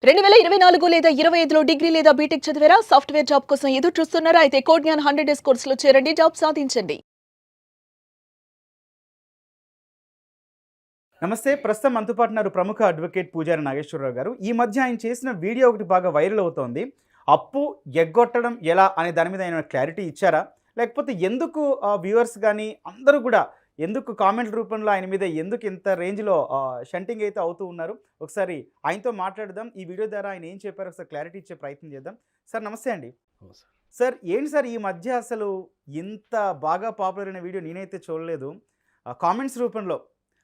2024 లేదా 25లో డిగ్రీ లేదా బీటెక్ చదివారా? సాఫ్ట్‌వేర్ జాబ్ కోసం ఎదురు చూస్తున్నారా? అయితే కోడ్ జ్ఞాన్ 100 డేస్ కోర్సులో చేరండి. జాబ్ సాధించండి. నమస్తే. ప్రస్తుతం మనతో పాటు ఉన్నారు ప్రముఖ అడ్వకేట్ పూజారి నాగేశ్వరరావు గారు. ఈ మధ్య ఆయన చేసిన వీడియో ఒకటి బాగా వైరల్ అవుతోంది. అప్పు ఎగ్గొట్టడం ఎలా అనే దాని మీద ఆయన క్లారిటీ ఇచ్చారా? లేకపోతే ఎందుకు వ్యూవర్స్ గాని అందరూ కూడా ఎందుకు కామెంట్ రూపంలో ఆయన మీద ఎందుకు ఇంత రేంజ్‌లో షంటింగ్ అయితే అవుతూ ఉన్నారు? ఒకసారి ఆయనతో మాట్లాడదాం. ఈ వీడియో ద్వారా ఆయన ఏం చెప్పారో ఒకసారి క్లారిటీ ఇచ్చే ప్రయత్నం చేద్దాం. సార్ నమస్తే అండి. సార్ ఏంటి సార్ ఈ మధ్య అసలు ఇంత బాగా పాపులర్ అయిన వీడియో నేనైతే చూడలేదు. కామెంట్స్ రూపంలో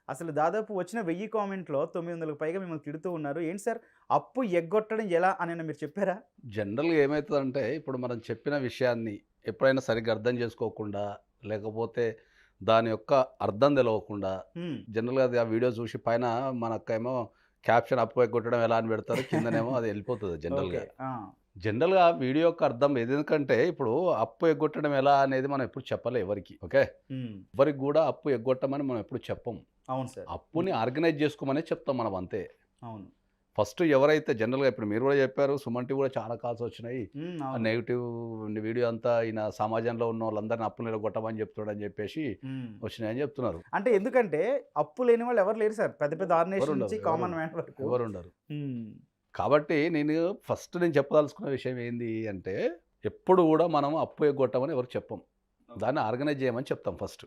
అసలు దాదాపు వచ్చిన 1000 కామెంట్‌లో 900కి పైగా మిమ్మల్ని తిడుతూ ఉన్నారు. ఏంటి సార్ అప్పు ఎగ్గొట్టడం ఎలా అని మీరు చెప్పారా? జనరల్‌గా ఏమైతదంటే, ఇప్పుడు మనం చెప్పిన విషయాన్ని ఎప్పుడైనా సరిగ్గా అర్థం చేసుకోకుండా, లేకపోతే దాని యొక్క అర్థం తెలవకుండా, హ్మ్. జనరల్‌గా అది ఆ వీడియో చూసి పైన మనకేమో క్యాప్షన్ అప్పు ఎగ్గొట్టడం ఎలా అని పెడతారు. కిందనేమో అది వెళ్ళిపోతది ఓకే. జనరల్‌గా. ఆ! జనరల్‌గా వీడియో యొక్క అర్థం ఎందుకంటే, ఇప్పుడు అప్పు ఎగ్గొట్టడం ఎలా అనేది మనం ఎప్పుడు చెప్పలే ఎవరికీ. ఓకే. హ్మ్. ఎవరికి కూడా అప్పు ఎగ్గొట్టమని మనం ఎప్పుడు చెప్పం. అవును సార్. అప్పుని ఆర్గనైజ్ చేసుకోమనే చెప్తాం మనం అంతే. అవును. ఫస్ట్ ఎవరైతే జనరల్‌గా ఇప్పుడు మీరు కూడా చెప్పారు. సుమన్ టీవీ కూడా చాలా కాల్స్ వచ్చినాయి. హ్మ్. ఆ అవును. నెగెటివ్ వీడియో అంతా ఈయన సమాజంలో ఉన్న వాళ్ళందరిని అప్పులు నిలగొట్టమని చెప్తున్నాడని చెప్పేసి హ్మ్. వచ్చినాయని చెప్తున్నారు. అంటే ఎందుకంటే అప్పు లేని వాళ్ళు ఎవరు లేరు సార్. పెద్ద పెద్ద ఆర్గనైజేషన్ ఎవరుండరు. నుంచి కామన్ మ్యాన్ వరకు. ఎవరుండరు. హ్మ్. కాబట్టి నేను చెప్పదలుచుకున్న విషయం ఏంది అంటే, ఎప్పుడు కూడా మనం అప్పు ఎగ్గొట్టమని ఎవరికి చెప్పం. దాన్ని ఆర్గనైజ్ చేయమని చెప్తాం ఫస్ట్.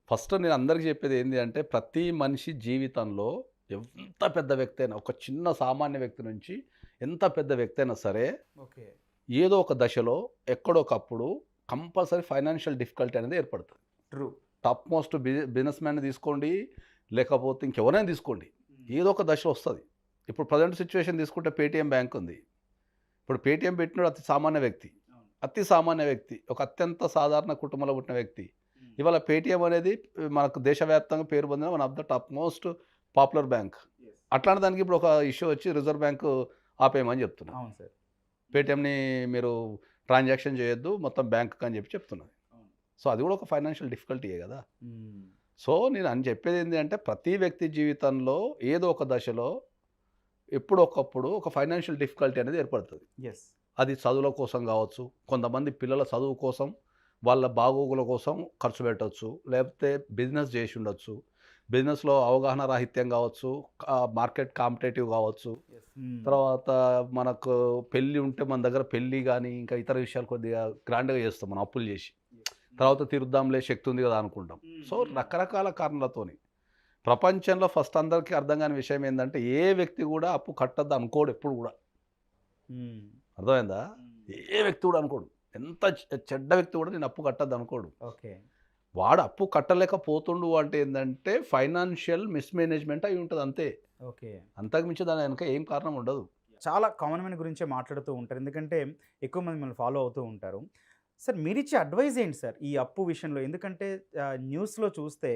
ఫస్ట్ నేను అందరికీ చెప్పేది ఏంది అంటే, ప్రతి మనిషి జీవితంలో ఎంత పెద్ద వ్యక్తి అయినా, ఒక చిన్న సామాన్య వ్యక్తి నుంచి ఎంత పెద్ద వ్యక్తి అయినా సరే, ఓకే. ఏదో ఒక దశలో ఎక్కడో ఒకప్పుడు కంపల్సరీ ఫైనాన్షియల్ డిఫికల్టీ అనేది ఏర్పడుతుంది. True. Top most business man తీసుకోండి, లేకపోతే ఇంకెవరైనా తీసుకోండి, ఏదో ఒక దశ వస్తుంది. ఇప్పుడు ప్రజెంట్ సిచ్యువేషన్ తీసుకుంటే పేటీఎం బ్యాంక్ ఉంది. ఇప్పుడు పేటీఎం పెట్టినోడు అతి సామాన్య వ్యక్తి. అతి సామాన్య వ్యక్తి, ఒక అత్యంత సాధారణ కుటుంబంలో పుట్టిన వ్యక్తి. ఇవాళ పేటీఎం అనేది మనకు దేశవ్యాప్తంగా పేరు పొందిన one of the top most popular bank. అట్లాంటి దానికి ఇప్పుడు ఒక ఇష్యూ వచ్చి రిజర్వ్ బ్యాంకు ఆపేయమని చెప్తున్నారు. అవును సార్. పేటీఎంని మీరు ట్రాన్సాక్షన్ చేయొద్దు మొత్తం బ్యాంకుకి అని చెప్తున్నది. సో అది కూడా ఒక ఫైనాన్షియల్ డిఫికల్టీయే కదా. హ్మ్. సో నేను అని చెప్పేది ఏంటి అంటే, ప్రతి వ్యక్తి జీవితంలో ఏదో ఒక దశలో ఎప్పుడొకప్పుడు ఒక ఫైనాన్షియల్ డిఫికల్టీ అనేది ఏర్పడుతుంది. యెస్. అది చదువుల కోసం కావచ్చు, కొంతమంది పిల్లల చదువు కోసం, వాళ్ళ బాగోగుల కోసం ఖర్చు పెట్టవచ్చు, లేకపోతే బిజినెస్ చేసి ఉండొచ్చు, బిజినెస్లో అవగాహన రాహిత్యం కావచ్చు, మార్కెట్ కాంపిటేటివ్ కావచ్చు, యెస్. హ్మ్. తర్వాత మనకు పెళ్ళి ఉంటే మన దగ్గర పెళ్ళి కానీ ఇంకా ఇతర విషయాలు కొద్దిగా గ్రాండ్గా చేస్తాం మనం అప్పులు చేసి. తర్వాత తీరుద్దాంలే శక్తి ఉంది కదా అనుకుంటాం. సో రకరకాల కారణాలతోని ప్రపంచంలో ఫస్ట్ అందరికీ అర్థం కాని విషయం ఏంటంటే, ఏ వ్యక్తి కూడా అప్పు కట్టద్దు అనుకోడు ఎప్పుడు కూడా. హ్మ్. అర్థమైందా? ఏ వ్యక్తి కూడా అనుకోడు. ఎంత చెడ్డ వ్యక్తి కూడా నేను అప్పు కట్టద్దు అనుకోడు. ఓకే. వాడు అప్పు కట్టలేకపోతుండు అంటే ఏంటంటే, ఫైనాన్షియల్ మిస్‌మేనేజ్‌మెంట్ అయి ఉంటది అంతే. ఓకే. అంతకు మించి దాని వెనక ఏం కారణం ఉండదు. చాలా కామన్ మ్యాన్ గురించే మాట్లాడుతూ ఉంటారు. ఎందుకంటే ఎక్కువ మంది మిమ్మల్ని ఫాలో అవుతూ ఉంటారు. సార్ మీరిచ్చే అడ్వైస్ ఏంటి సార్ ఈ అప్పు విషయంలో? ఎందుకంటే న్యూస్‌లో చూస్తే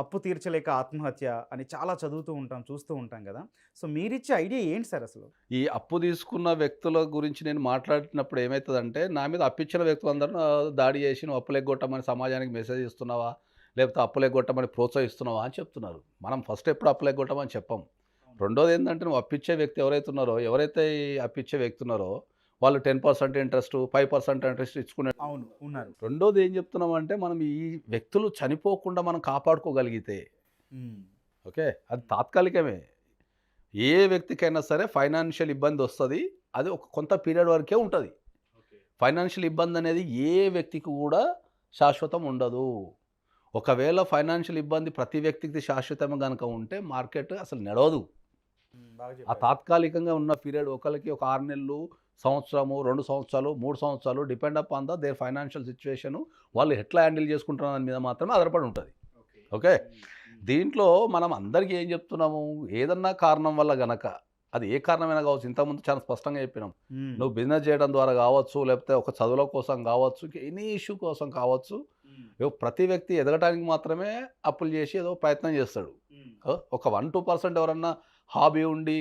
అప్పు తీర్చలేక ఆత్మహత్య అని చాలా చదువుతూ ఉంటాం, చూస్తూ ఉంటాం కదా! సో మీరిచ్చే ఐడియా ఏంటి సార్ అసలు? ఈ అప్పు తీసుకున్న వ్యక్తుల గురించి నేను మాట్లాడినప్పుడు ఏమైతదంటే, నా మీద అప్పిచ్చిన వ్యక్తులందరూ దాడి చేసి, "నువ్వు అప్పులెగ్గొట్టమని సమాజానికి మెసేజ్ ఇస్తున్నావా? లేకపోతే అప్పులెగ్గొట్టమని ప్రోత్సహిస్తున్నావా?" అని చెప్తున్నారు. మనం ఫస్ట్ ఎప్పుడు అప్పులెగ్గొట్టమని చెప్పం. రెండోది ఏందంటే, నువ్వు అప్పిచ్చే వ్యక్తి ఎవరైతే ఈ అప్పిచ్చే వ్యక్తి ఉన్నారో, వాళ్ళు 10% ఇంట్రెస్టు, 5% ఇంట్రెస్ట్ ఇచ్చుకునే. అవును. ఉన్నారు. రెండోది ఏం చెప్తున్నామంటే, మనం ఈ వ్యక్తులు చనిపోకుండా మనం కాపాడుకోగలిగితే, హ్మ్. ఓకే, అది తాత్కాలికమే. ఏ వ్యక్తికైనా సరే ఫైనాన్షియల్ ఇబ్బందొస్తది. అది ఒక కొంత పీరియడ్ వరకే ఉంటది. ఫైనాన్షియల్ ఇబ్బందనేది ఏ వ్యక్తికి కూడా శాశ్వతం ఉండదు. ఒకవేళ ఫైనాన్షియల్ ఇబ్బంది ప్రతి వ్యక్తికి శాశ్వతంగా గనక ఉంటే మార్కెట్ అసలు నడవదు. బాగా ఆ చెప్పారు. తాత్కాలికంగా ఉన్న పీరియడ్ ఒకళ్ళకి ఒక 6 నెలలు, సంవత్సరము, 2 సంవత్సరాలు, 3 సంవత్సరాలు depend upon there financial situation. వాళ్ళు ఎట్లా హ్యాండిల్ చేసుకుంటున్న దాని మీద మాత్రమే ఆధారపడి ఉంటది. ఓకే. దీంట్లో మనం అందరికీ ఏం చెప్తున్నాము, ఏదన్నా కారణం వల్ల గనక, అది ఏ కారణమైనా కావచ్చు, ఇంతకుముందు చాలా స్పష్టంగా చెప్పినాం. హ్మ్. నువ్వు బిజినెస్ చేయడం ద్వారా కావచ్చు, లేకపోతే ఒక చదువుల కోసం కావచ్చు, ఎనీ ఇష్యూ కోసం కావచ్చు, ప్రతి వ్యక్తి ఎదగటానికి మాత్రమే అప్పులు చేసి ఏదో ప్రయత్నం చేస్తాడు. ఒక 1-2% ఎవరన్నా హాబీ ఉండి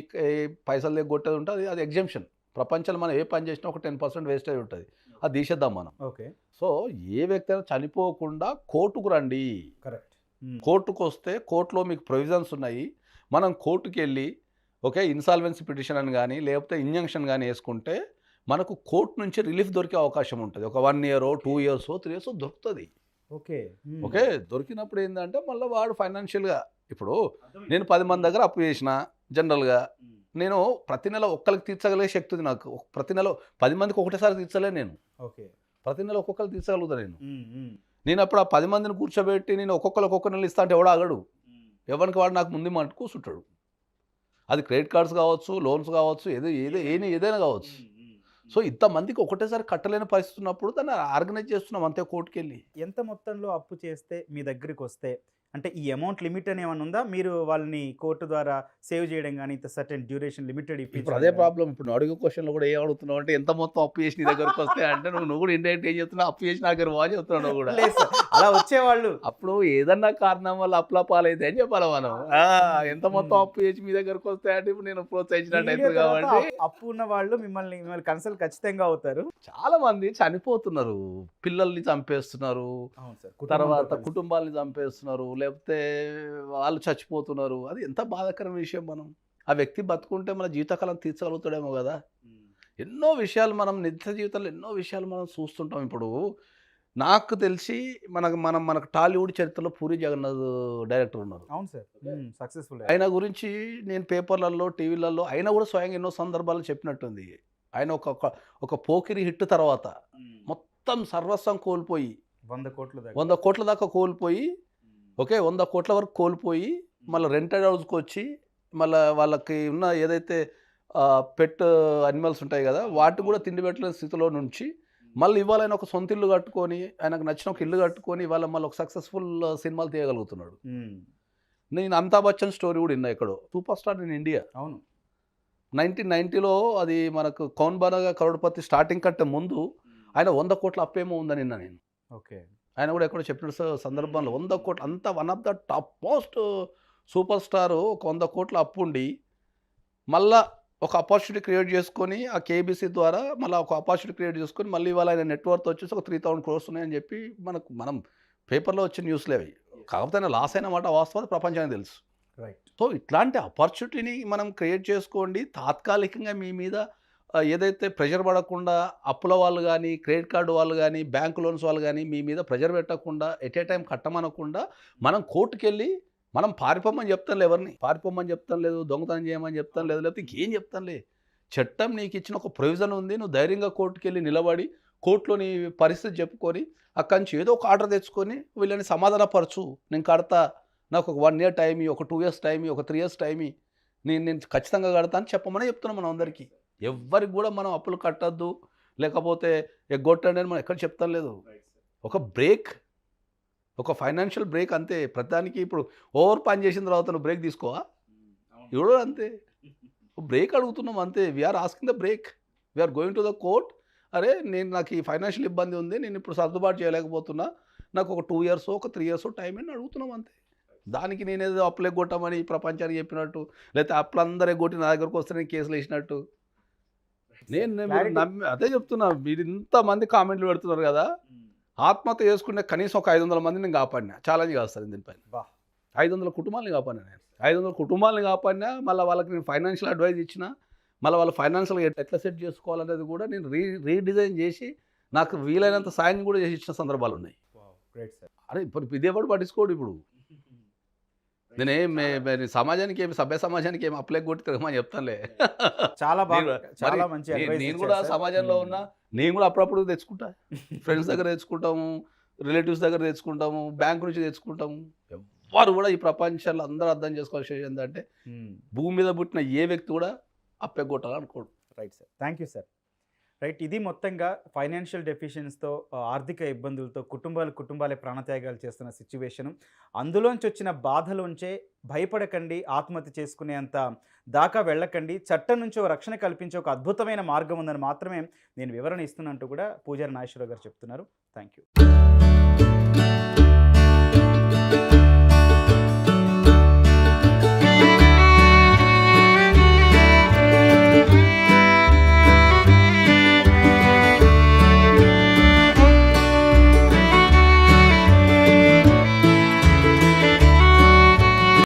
పైసలు ఎగ్గొట్టేది ఉంటే అది అది ఎగ్జంప్షన్. ప్రపంచంలో మనం ఏ పని చేసినా ఒక 10% వేస్టేజ్ ఉంటుంది. అది తీసేద్దాం మనం. ఓకే. సో ఏ వ్యక్తి అయినా చనిపోకుండా కోర్టుకు రండి. కరెక్ట్. హ్మ్. కోర్టుకొస్తే కోర్టులో మీకు ప్రొవిజన్స్ ఉన్నాయి. మనం కోర్టుకెళ్ళి ఓకే, ఇన్సాల్వెన్సీ పిటిషన్ అని కానీ లేకపోతే ఇంజంక్షన్ కానీ వేసుకుంటే మనకు కోర్టు నుంచి రిలీఫ్ దొరికే అవకాశం ఉంటుంది. ఒక 1 ఇయర్ 2 ఇయర్స్ 3 ఇయర్స్ దొరుకుతుంది. ఓకే. ఓకే, దొరికినప్పుడు ఏంటంటే మళ్ళీ వాడు ఫైనాన్షియల్గా ఇప్పుడు నేను 10 మంది దగ్గర అప్పు చేసిన జనరల్గా నేను ప్రతి నెల ఒక్కరికి తీర్చగలిగే శక్తి ఉంది నాకు. ప్రతి నెల 10 మందికి ఒకటేసారి తీర్చలే నేను. ఓకే. ప్రతి నెల ఒక్కొక్కరు తీర్చగలుగుతా నేను అప్పుడు ఆ 10 మందిని కూర్చోబెట్టి నేను ఒక్కొక్క నెల ఇస్తా అంటే ఎవడు ఆగడు. ఎవరికి వాడు నాకు ముందు మాట కూర్చుంటాడు. అది క్రెడిట్ కార్డ్స్ కావచ్చు, లోన్స్ కావచ్చు, ఏదైనా కావచ్చు. సో ఇంతమందికి ఒకటేసారి కట్టలేని పరిస్థితి ఉన్నప్పుడు దాన్ని ఆర్గనైజ్ చేస్తున్నాం అంతే కోర్టుకి వెళ్ళి. ఎంత మొత్తంలో అప్పు చేస్తే మీ దగ్గరికి వస్తే అంటే ఈ అమౌంట్ లిమిట్ అని ఏమైనా ఉందా? మీరు వాళ్ళని కోర్టు ద్వారా సేవ్ చేయడం కానీ ఇంత సర్టెన్ డ్యూరేషన్ లిమిటెడ్ ఇప్పుడు అదే ప్రాబ్లం. ఇప్పుడు నువ్వు అడుగు క్వశ్చన్లో కూడా ఏం అడుగుతున్నావు అంటే ఎంత మొత్తం అప్పు చేసి నీ దగ్గరకు వస్తే అంటే నువ్వు కూడా ఇండైరెక్ట్ ఏం చెప్తున్నావు, అప్పు చేసి నా దగ్గర బాగా చెప్తున్నావు నువ్వు కూడా. అలా వచ్చేవాళ్ళు అప్పుడు ఏదన్నా కారణం వల్ల అప్పుల పాలైతే అని చెప్పాలి మనం. ఎంత మొత్తం అప్పు చేసి మీ దగ్గరకు వస్తే అంటే ఇప్పుడు నేను ప్రోత్సహించినట్టు అవుతుంది. కాబట్టి అప్పు ఉన్న వాళ్ళు మిమ్మల్ని కన్సల్ట్ ఖచ్చితంగా అవుతారు. చాలా మంది చనిపోతున్నారు, పిల్లల్ని చంపేస్తున్నారు, తర్వాత కుటుంబాలని చంపేస్తున్నారు, లేకపోతే వాళ్ళు చచ్చిపోతున్నారు. అది ఎంత బాధాకరమైన విషయం. మనం ఆ వ్యక్తి బతుకుంటే మన జీవితకాలం తీర్చగలుగుతాడేమో కదా. ఎన్నో విషయాలు మనం నిత్య జీవితంలో ఎన్నో విషయాలు మనం చూస్తుంటాం. ఇప్పుడు నాకు తెలిసి మనకు టాలీవుడ్ చరిత్రలో పూరి జగన్నాథ్ డైరెక్టర్ ఉన్నారు. అవును సార్, సక్సెస్ఫుల్. ఆయన గురించి నేను పేపర్లలో టీవీలలో ఆయన కూడా స్వయంగా ఎన్నో సందర్భాలు చెప్పినట్టుంది. ఆయన ఒక పోకిరి హిట్ తర్వాత మొత్తం సర్వస్వం కోల్పోయి 100 కోట్ల దాకా కోల్పోయి, ఓకే 100 కోట్ల వరకు కోల్పోయి మళ్ళీ రెంటెడ్ హౌస్కి వచ్చి మళ్ళీ వాళ్ళకి ఉన్న ఏదైతే పెట్ అనిమల్స్ ఉంటాయి కదా వాటి కూడా తిండి పెట్టలేని స్థితిలో నుంచి మళ్ళీ ఇవాళ ఆయన ఒక సొంత ఇల్లు కట్టుకొని ఆయనకు నచ్చిన ఒక ఇల్లు కట్టుకొని ఇవాళ మళ్ళీ ఒక సక్సెస్ఫుల్ సినిమాలు తీయగలుగుతున్నాడు. నేను అమితాబ్ బచ్చన్ స్టోరీ కూడా విన్నా ఎక్కడో, సూపర్ స్టార్ ఇన్ ఇండియా. అవును, 1990లో అది మనకు కౌన్ బనేగా కరోడ్పతి స్టార్టింగ్ కంటే ముందు ఆయన 100 కోట్ల అప్పేమో ఉందని నిన్న నేను. ఓకే, ఆయన కూడా ఎక్కడో చెప్పిన సందర్భంలో 100 కోట్లు అంతా one of the top most super star ఒక 100 కోట్ల అప్పు ఉండి మళ్ళా ఒక ఆపర్చునిటీ క్రియేట్ చేసుకొని ఆ కేబీసీ ద్వారా మళ్ళీ ఒక ఆపర్చునిటీ క్రియేట్ చేసుకొని మళ్ళీ ఇవాళ ఆయన నెట్వర్త్ వచ్చేసి ఒక 3000 crores ఉన్నాయని చెప్పి మనం పేపర్లో వచ్చిన న్యూస్లే అవి. కాకపోతే ఆయన లాస్ అయిన మాట వాస్తవం ప్రపంచానికి తెలుసు. రైట్. సో ఇట్లాంటి ఆపర్చునిటీని మనం క్రియేట్ చేసుకోండి. తాత్కాలికంగా మీ మీద ఏదైతే ప్రెషర్ పడకుండా అప్పుల వాళ్ళు కానీ క్రెడిట్ కార్డు వాళ్ళు కానీ బ్యాంక్ లోన్స్ వాళ్ళు కానీ మీ మీద ప్రెషర్ పెట్టకుండా ఎట్ ఏ టైం కట్టమనకుండా మనం కోర్టుకు వెళ్ళి మనం పారిపోమని చెప్తాం లేదు, ఎవరిని పారిపోమని చెప్తాం లేదు, దొంగతనం చేయమని చెప్తాం లేదు, లేకపోతే ఇంకేం చెప్తాంలే. చట్టం నీకు ఇచ్చిన ఒక ప్రొవిజన్ ఉంది, నువ్వు ధైర్యంగా కోర్టుకు వెళ్ళి నిలబడి కోర్టులో నీ పరిస్థితి చెప్పుకొని అక్కడి నుంచి ఏదో ఒక ఆర్డర్ తెచ్చుకొని వీళ్ళని సమాధానపరచు, నేను కడతా, నాకు ఒక 1 year టైం, ఒక 2 years టైం, ఒక 3 years టైం, నేను ఖచ్చితంగా కడతా అని చెప్పమని చెప్తున్నాం మనం అందరికీ. ఎవ్వరికి కూడా మనం అప్పులు కట్టద్దు లేకపోతే ఎగ్గొట్టండి అని మనం ఎక్కడ చెప్తాం లేదు. ఒక బ్రేక్, ఒక ఫైనాన్షియల్ బ్రేక్ అంతే. ప్రతిదానికి ఇప్పుడు ఓవర్ పని చేసిన తర్వాత నువ్వు బ్రేక్ తీసుకోవా? ఇప్పుడు అంతే, బ్రేక్ అడుగుతున్నాం అంతే. We are asking the break, we are going to the court. అరే నాకు ఈ ఫైనాన్షియల్ ఇబ్బంది ఉంది, నేను ఇప్పుడు సర్దుబాటు చేయలేకపోతున్నా, నాకు ఒక 2 years ఒక 3 years టైం అని అడుగుతున్నాం అంతే. దానికి నేనేదో అప్పులు ఎగ్గొట్టమని ప్రపంచానికి చెప్పినట్టు లేకపోతే అప్పులందరూ ఎగ్గొట్టి నా దగ్గరకు వస్తే నేను కేసులు వేసినట్టు నేను అదే చెప్తున్నా. మీరు ఇంతమంది కామెంట్లు పెడుతున్నారు కదా, ఆత్మహత్య చేసుకుంటే కనీసం ఒక 500 మందిని నేను కాపాడినా. ఛాలెంజ్ కాస్తారు దీనిపైన. 500 కుటుంబాలని కాపాడినా నేను. 500 కుటుంబాలని కాపాడినా. మళ్ళీ వాళ్ళకి నేను ఫైనాన్షియల్ అడ్వైజ్ ఇచ్చిన, మళ్ళీ వాళ్ళు ఫైనాన్షియల్గా ఎట్లా సెట్ చేసుకోవాలనేది కూడా నేను రీడిజైన్ చేసి నాకు వీలైనంత సాయం కూడా చేసి ఇచ్చిన సందర్భాలు ఉన్నాయి. అరే ఇప్పుడు ఇదేవాడు పట్టించుకోడు. ఇప్పుడు నేనేం సమాజానికి ఏమి సభ్య సమాజానికి ఏమి అప్లై కొట్టి తిరగమని చెప్తానులే. చాలా బాగా, చాలా మంచి. నేను కూడా సమాజంలో ఉన్నా, నేను కూడా అప్పుడప్పుడు తెచ్చుకుంటా. ఫ్రెండ్స్ దగ్గర తెచ్చుకుంటాము, రిలేటివ్స్ దగ్గర తెచ్చుకుంటాము, బ్యాంక్ నుంచి తెచ్చుకుంటాము. ఎవ్వరు కూడా ఈ ప్రపంచంలో అందరూ అర్థం చేసుకోవాల్సిన విషయం ఏంటంటే భూమి మీద పుట్టిన ఏ వ్యక్తి కూడా అప్పెగొట్టాలనుకోడు. Right sir, thank you sir. Right, ఇది మొత్తంగా ఫైనాన్షియల్ డెఫిషియన్స్తో ఆర్థిక ఇబ్బందులతో కుటుంబాలే ప్రాణత్యాగాలు చేస్తున్న సిచ్యువేషను. అందులోంచి వచ్చిన బాధలోంచే భయపడకండి, ఆత్మహత్య చేసుకునేంత దాకా వెళ్ళకండి, చట్టం నుంచి ఒక రక్షణ కల్పించే ఒక అద్భుతమైన మార్గం ఉందని మాత్రమే నేను వివరణ ఇస్తున్నట్టు కూడా పూజారి నాగేశ్వరరావు గారు చెప్తున్నారు. Thank you.